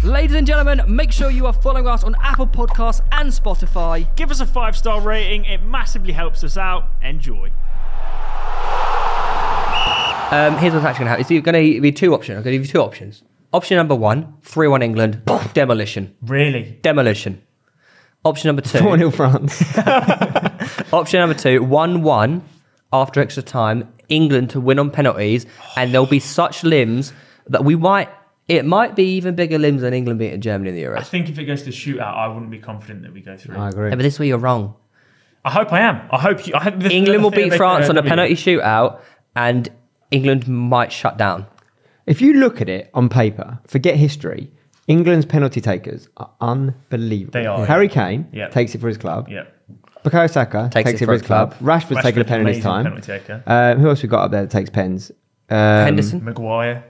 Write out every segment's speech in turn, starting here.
Ladies and gentlemen, make sure you are following us on Apple Podcasts and Spotify. Give us a 5-star rating. It massively helps us out. Enjoy. Here's what's actually going to happen. It's going to be two options. I'm going to give you two options. Option number 1, 3-1 England. Demolition. Really? Demolition. Option number 2. 4-0 France. Option number 2, 1-1 after extra time. England to win on penalties. And there'll be such limbs that it might be even bigger limbs than England beating Germany in the Euros. I think if it goes to shootout, I wouldn't be confident that we go through. I agree. Yeah, but this is where you're wrong. I hope I am. England will beat France on a penalty shootout and England might shut down. If you look at it on paper, forget history, England's penalty takers are unbelievable. They are. Harry Kane takes it for his club. Bukayo Saka takes it for his club. Rashford's taking a pen in his time. Who else we got up there that takes pens? Henderson. Maguire.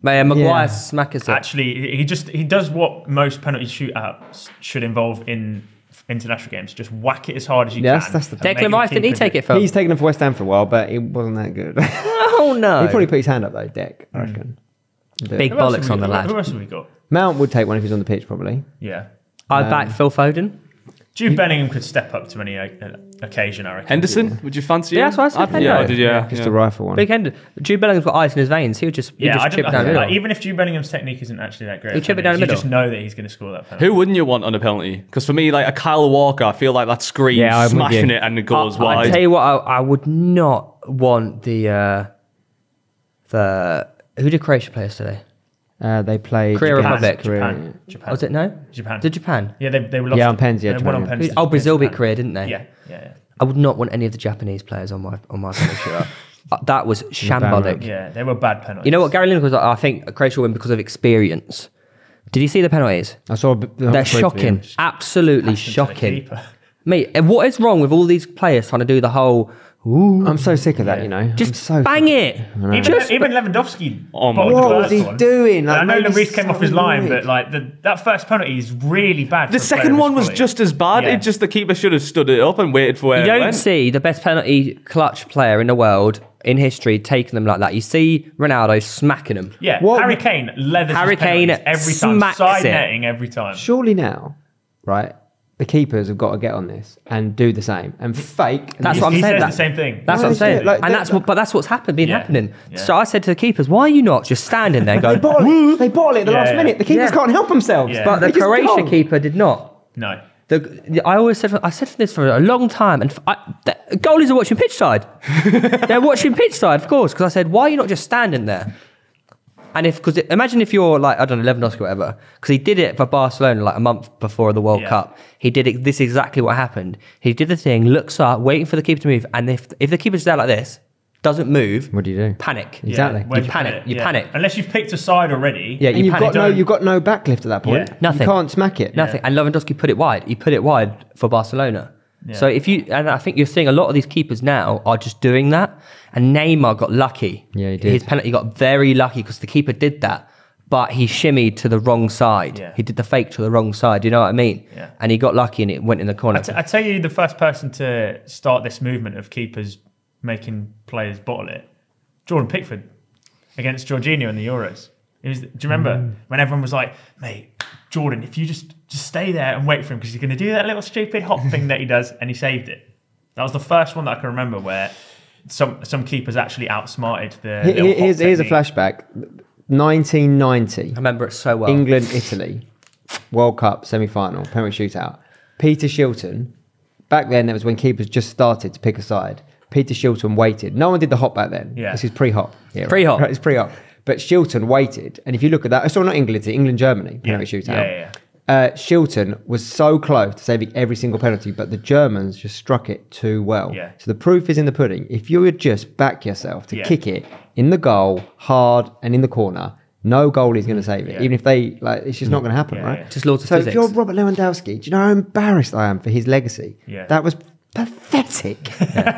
Maguire smackers it. Actually, he does what most penalty shootouts should involve in international games. Just whack it as hard as you can. That's the Declan Rice, didn't he take it for? He's taken it for West Ham for a while, but it wasn't that good. Oh no. He probably put his hand up though, Deck, I reckon. Big bollocks on the lad. Who else have we got? Mount would take one if he's on the pitch, probably. Yeah. I'd back Phil Foden. Jude Bellingham could step up to any occasion, I reckon. Henderson, would you fancy him? Yeah, that's what I said. Just a rifle one. Big Henderson. Jude Bellingham's got ice in his veins. He would just chip down the middle. Even if Jude Bellingham's technique isn't actually that great, he'll chip it down the middle. You just know that he's going to score that penalty. Who wouldn't you want on a penalty? Because for me, like a Kyle Walker, I feel like that screams smashing it and it goes wide. I tell you what, I would not want the who did Croatia play yesterday? They played Korea Republic. Japan. Was it no? Japan. Did Japan? Yeah, they were lost. Yeah, on pens. Yeah, they won on pens. Brazil beat Korea, didn't they? Yeah. I would not want any of the Japanese players on my penalty shootout. That was shambolic. Yeah, they were bad penalties. You know what? Gary Lineker was like, I think Croatia will win because of experience. Did you see the penalties? I saw. They're shocking. Absolutely shocking. Mate, what is wrong with all these players trying to do the whole... Ooh. I'm so sick of that, you know. Just bang it. Even Lewandowski. Oh my God. What was he doing? Like, I know Lloris came off his line, but like that first penalty is really bad. The second one was just as bad. Yeah. It just the keeper should have stood it up and waited for where You don't see the best penalty clutch player in the world in history taking them like that. You see Ronaldo smacking them. Yeah, Harry Kane leathers his penalties every time. Side netting every time. Surely now, right? The keepers have got to get on this and do the same and fake. That's what I'm saying. He says the same thing. That's what I'm saying. Like, and that's what's happening. Yeah. So I said to the keepers, why are you not just standing there going, they bottle it at the last minute. The keepers can't help themselves. Yeah. But the Croatia keeper did not. No. I said this for a long time, and the goalies are watching pitch side. They're watching pitch side, of course, because I said, why are you not just standing there? And because imagine if you're like, I don't know, Lewandowski or whatever, because he did it for Barcelona like a month before the World Cup. He did it. This is exactly what happened. He did the thing, looks up, waiting for the keeper to move, and if the keeper's there like this, doesn't move, what do you do? Panic. Exactly. You panic. You panic. Unless you've picked a side already. Yeah, you've got no backlift at that point. Yeah. Nothing. You can't smack it. Nothing. And Lewandowski put it wide. He put it wide for Barcelona. Yeah. So and I think you're seeing a lot of these keepers now are just doing that. And Neymar got lucky. Yeah, he did. His penalty got very lucky because the keeper did that. But he shimmied to the wrong side. Yeah. He did the fake to the wrong side. You know what I mean? Yeah. And he got lucky and it went in the corner. I tell you, the first person to start this movement of keepers making players bottle it, Jordan Pickford against Jorginho in the Euros. Do you remember when everyone was like, mate, Jordan, if you just stay there and wait for him because he's going to do that little stupid hop thing that he does, and he saved it. That was the first one that I can remember where some keepers actually outsmarted the Here's a flashback. 1990. I remember it so well. England, Italy, World Cup semi-final, penalty shootout. Peter Shilton, back then that was when keepers just started to pick a side. Peter Shilton waited. No one did the hop back then. Yeah. This is pre-hop. Yeah, pre-hop. Right, it's pre-hop. But Shilton waited. And if you look at that, I saw not England, Germany penalty shootout. Shilton was so close to saving every single penalty, but the Germans just struck it too well. Yeah. So the proof is in the pudding. If you would just back yourself to kick it in the goal, hard and in the corner, no goalie's going to save it. Even if they, it's just not going to happen, right? Yeah. Just laws of physics. So if you're Robert Lewandowski, do you know how embarrassed I am for his legacy? Yeah. That was pathetic.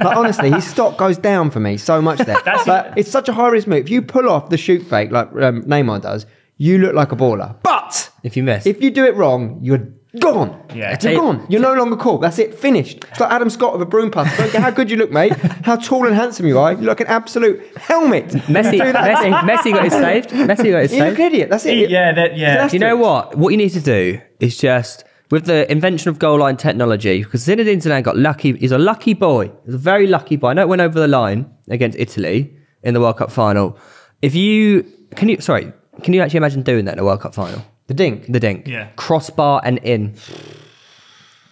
Honestly, his stock goes down for me so much there. It's such a high risk move. If you pull off the shoot fake like Neymar does, you look like a baller. But if you miss, if you do it wrong, you're Gone. Yeah. You're gone. You're no longer cool. That's it. Finished. It's like Adam Scott with a broom puff. Don't care how good you look, mate. How tall and handsome you are. You look an absolute helmet. Messi got his saved. Messi got his You look saved. an idiot. That's it. Yeah. You know what? What you need to do is just, with the invention of goal line technology, because Zinedine Zidane got lucky. He's a lucky boy. He's a very lucky boy. I know it went over the line against Italy in the World Cup final. Can you actually imagine doing that in a World Cup final? The dink. The dink. Yeah. Crossbar and in.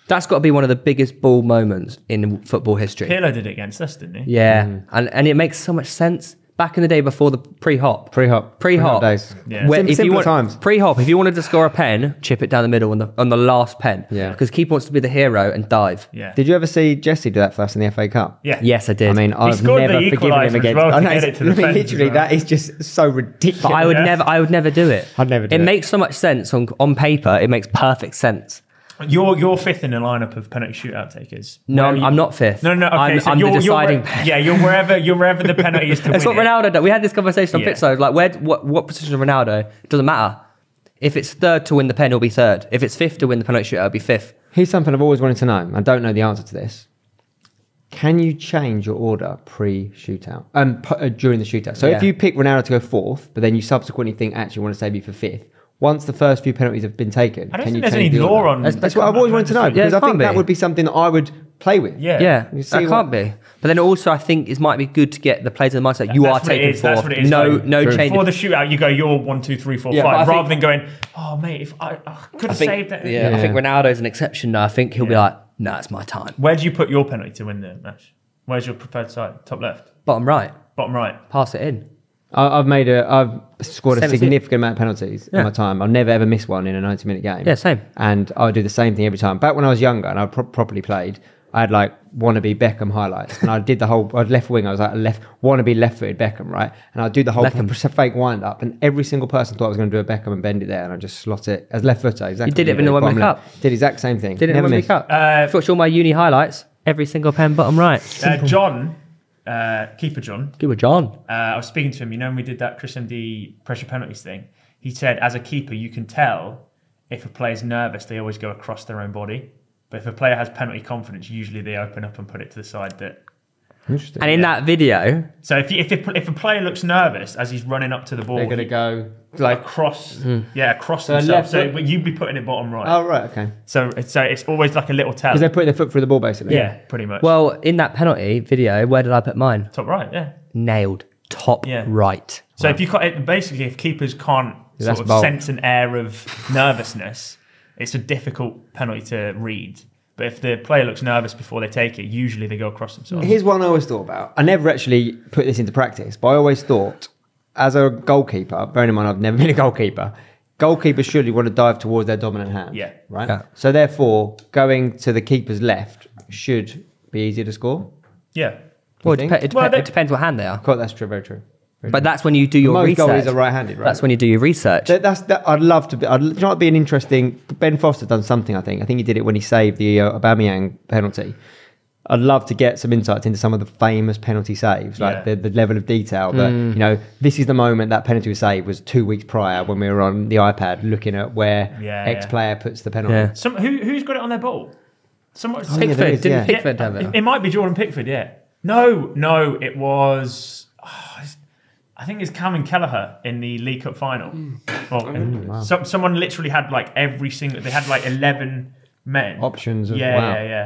That's got to be one of the biggest ball moments in football history. Pirlo did it against us, didn't he? Yeah. And it makes so much sense. Back in the day before the pre-hop. Pre-hop days. Yeah. Where if you want times. pre-hop, if you wanted to score a pen, chip it down the middle on the last pen. Yeah. Because keeper wants to be the hero and dive. Yeah. Did you ever see Jesse do that for us in the FA Cup? Yeah. Yes, I did. I mean, I've scored the never forgiven him equaliser as against. well to I know, get it to the fence as literally, well. that is just so ridiculous. but I would never do it. I'd never do it. it. Makes so much sense on paper. It makes perfect sense. You're fifth in the lineup of penalty shootout takers. No, Where are you- I'm not fifth. No. Okay, I'm so the you're deciding. Yeah, you're wherever the penalty is to That's win. what it. Ronaldo did. We had this conversation on Yeah. pitch side. Like, what position of Ronaldo? It doesn't matter. If it's third to win the pen, he'll be third. If it's fifth to win the penalty shootout, it'll be fifth. Here's something I've always wanted to know. I don't know the answer to this. Can you change your order pre-shootout? During the shootout. So if Yeah. you pick Ronaldo to go fourth, but then you subsequently think, actually, I want to save you for fifth. Once the first few penalties have been taken, I don't can think you there's change any the law order? on. That's what I've always wanted to know, because Yeah, I it think can't that be. would be something that I would play with. Yeah. Yeah, You that see can't be. But then also, I think it might be good to get the players in the mindset. You are That's what it taking is, that's fourth. what it is, No though. change. Before the shootout, you go, you're 1, 2, 3, 4, Yeah, but I 5, think- rather than going, oh mate, if I could have saved that. Yeah, I think Ronaldo's an exception now. I think he'll be Yeah. like, nah, it's my time. Where do you put your penalty to win the match? Where's your preferred side? Top left, Bottom right, bottom right. pass it in. I've scored a 70. significant amount of penalties in my time. I've never ever missed one in a 90-minute game. Yeah, same. And I would do the same thing every time. Back when I was younger and I properly played, I had like wannabe Beckham highlights, and I did the whole. I was left wing. I was like wannabe left-footed Beckham, right? And I'd do the whole fake wind up, and every single person thought I was going to do a Beckham and bend it there, and I just slot it as left footer. Exactly. You did it in the Women's Cup. Did exact same thing. Did it in Never the missed. Cup. Uh, Watch all my uni highlights. Every single pen, bottom right. John, keeper John. Good with John. I was speaking to him. You know, when we did that Chris MD pressure penalties thing, he said, as a keeper, you can tell if a player's nervous. They always go across their own body. But if a player has penalty confidence, usually they open up and put it to the side. Interesting. And in that video, So if a player looks nervous as he's running up to the ball, They're going to go like across So themselves. left So foot- you'd be putting it bottom right. Oh right, okay. So it's always like a little tell. Because they're putting their foot through the ball basically. Yeah, pretty much. well, in that penalty video, where did I put mine? Top right, yeah. Nailed. Top Yeah. right. So if you can't, basically, if keepers can't that's sort of bold. sense an air of nervousness, it's a difficult penalty to read. But if the player looks nervous before they take it, usually they go across themselves. Here's one I always thought about. I never actually put this into practice, but I always thought, as a goalkeeper, bearing in mind I've never been a goalkeeper, goalkeepers surely want to dive towards their dominant hand. Yeah. Right? Yeah. So therefore, going to the keeper's left should be easier to score. Yeah. Well, think? it depends what hand they are. Quite, that's true, very true. Very But true. that's when you do your Most research. goalies are right-handed, right? That's when you do your research. I'd love to be. Do you know what'd be an interesting? Ben Foster done something. I think he did it when he saved the Aubameyang penalty. I'd love to get some insights into some of the famous penalty saves, like Yeah. the level of detail. That this is the moment that penalty was saved was 2 weeks prior when we were on the iPad looking at where X player puts the penalty. Yeah. Who's got it on their ball? Someone. yeah, Pickford. there is, Didn't yeah. Pickford have it? It might be Jordan Pickford. Yeah. No, it was. I think it's Calvin Kelleher in the League Cup final. Someone literally had like every single. They had like 11 men. Options of Yeah, wow. yeah.